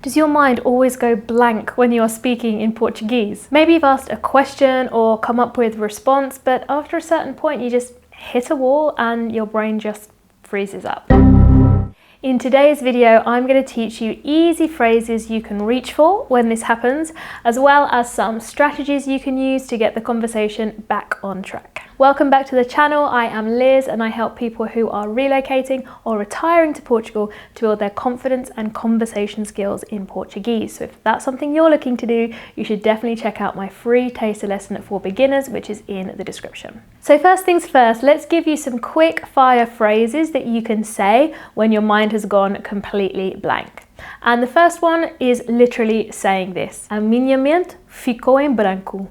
Does your mind always go blank when you are speaking in Portuguese? Maybe you've asked a question or come up with a response, but after a certain point you just hit a wall and your brain just freezes up. In today's video, I'm going to teach you easy phrases you can reach for when this happens, as well as some strategies you can use to get the conversation back on track. Welcome back to the channel. I am Liz and I help people who are relocating or retiring to Portugal to build their confidence and conversation skills in Portuguese. So if that's something you're looking to do, you should definitely check out my free taster lesson for beginners, which is in the description. So first things first, let's give you some quick fire phrases that you can say when your mind has gone completely blank. And the first one is literally saying this: A minha mente ficou em branco.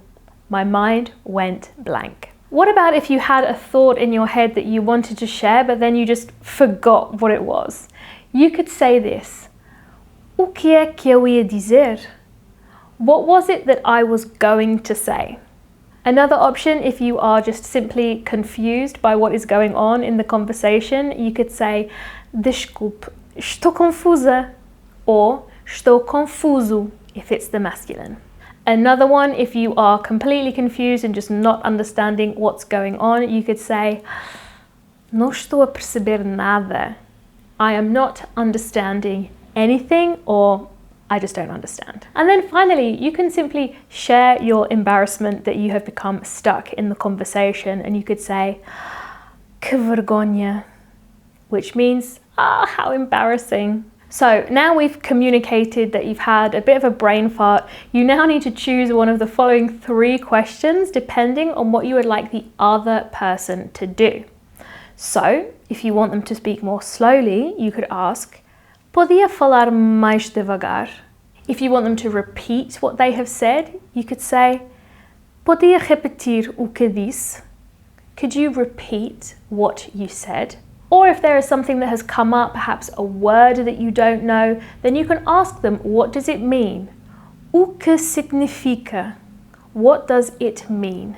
My mind went blank. What about if you had a thought in your head that you wanted to share, but then you just forgot what it was? You could say this: O que é que eu ia dizer? What was it that I was going to say? Another option, if you are just simply confused by what is going on in the conversation, you could say: Desculpe, estou confusa, or estou confuso, if it's the masculine. Another one, if you are completely confused and just not understanding what's going on, you could say: Não estou a perceber nada. I am not understanding anything, or I just don't understand. And then finally, you can simply share your embarrassment that you have become stuck in the conversation, and you could say: Que vergonha, which means, how embarrassing. So now we've communicated that you've had a bit of a brain fart, you now need to choose one of the following 3 questions depending on what you would like the other person to do. So if you want them to speak more slowly, you could ask: Podia falar mais devagar? If you want them to repeat what they have said, you could say: Podia repetir o que disse? Could you repeat what you said? Or if there is something that has come up, perhaps a word that you don't know, then you can ask them, what does it mean? O que significa? What does it mean?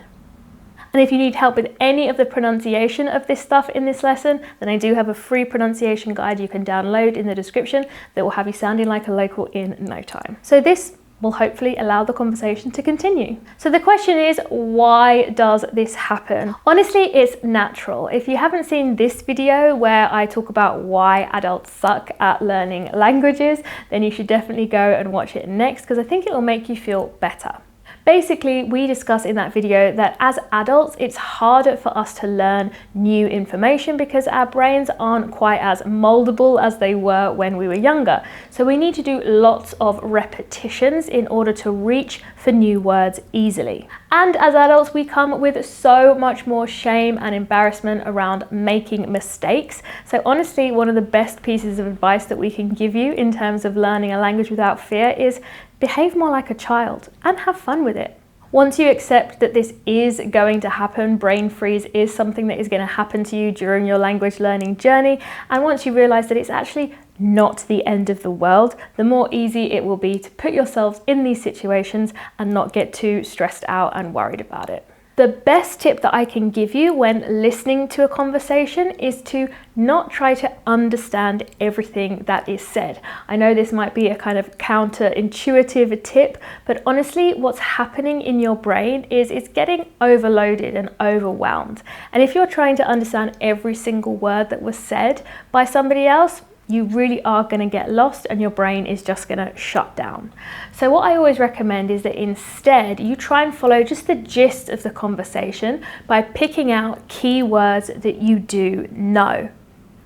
And if you need help with any of the pronunciation of this stuff in this lesson, then I do have a free pronunciation guide you can download in the description that will have you sounding like a local in no time. So this will hopefully allow the conversation to continue. So the question is, why does this happen? Honestly, it's natural. If you haven't seen this video where I talk about why adults suck at learning languages, then you should definitely go and watch it next, because I think it will make you feel better. Basically, we discuss in that video that as adults, it's harder for us to learn new information because our brains aren't quite as moldable as they were when we were younger. So we need to do lots of repetitions in order to reach for new words easily. And as adults, we come with so much more shame and embarrassment around making mistakes. So honestly, one of the best pieces of advice that we can give you in terms of learning a language without fear is behave more like a child and have fun with it. Once you accept that this is going to happen, brain freeze is something that is going to happen to you during your language learning journey, and once you realize that it's actually not the end of the world, the more easy it will be to put yourselves in these situations and not get too stressed out and worried about it. The best tip that I can give you when listening to a conversation is to not try to understand everything that is said. I know this might be a kind of counterintuitive tip, but honestly, what's happening in your brain is it's getting overloaded and overwhelmed. And if you're trying to understand every single word that was said by somebody else, you really are going to get lost and your brain is just going to shut down. So what I always recommend is that instead you try and follow just the gist of the conversation by picking out key words that you do know.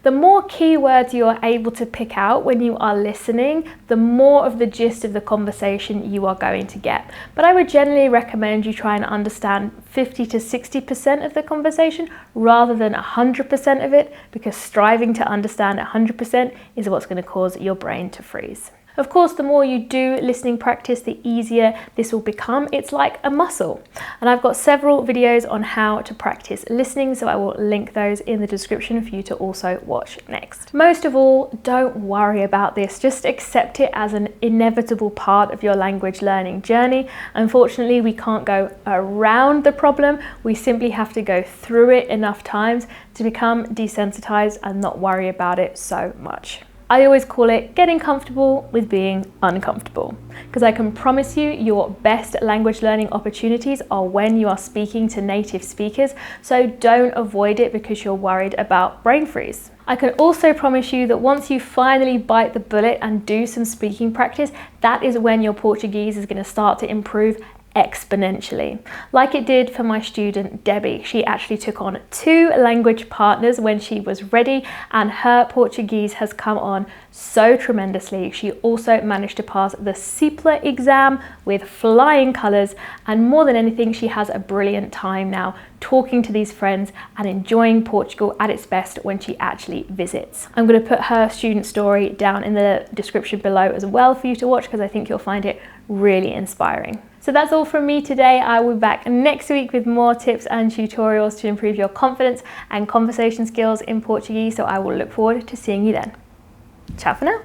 The more keywords you are able to pick out when you are listening, the more of the gist of the conversation you are going to get. But I would generally recommend you try and understand 50 to 60% of the conversation rather than 100% of it, because striving to understand 100% is what's going to cause your brain to freeze. Of course, the more you do listening practice, the easier this will become. It's like a muscle. And I've got several videos on how to practice listening, so I will link those in the description for you to also watch next. Most of all, don't worry about this. Just accept it as an inevitable part of your language learning journey. Unfortunately, we can't go around the problem. We simply have to go through it enough times to become desensitized and not worry about it so much. I always call it getting comfortable with being uncomfortable, because I can promise you your best language learning opportunities are when you are speaking to native speakers, so don't avoid it because you're worried about brain freeze. I can also promise you that once you finally bite the bullet and do some speaking practice, that is when your Portuguese is going to start to improve exponentially. Like it did for my student Debbie. She actually took on 2 language partners when she was ready, and her Portuguese has come on so tremendously. She also managed to pass the CIPLE exam with flying colours, and more than anything, she has a brilliant time now talking to these friends and enjoying Portugal at its best when she actually visits. I'm going to put her student story down in the description below as well for you to watch, because I think you'll find it really inspiring. So that's all from me today. I will be back next week with more tips and tutorials to improve your confidence and conversation skills in Portuguese. So I will look forward to seeing you then. Ciao for now.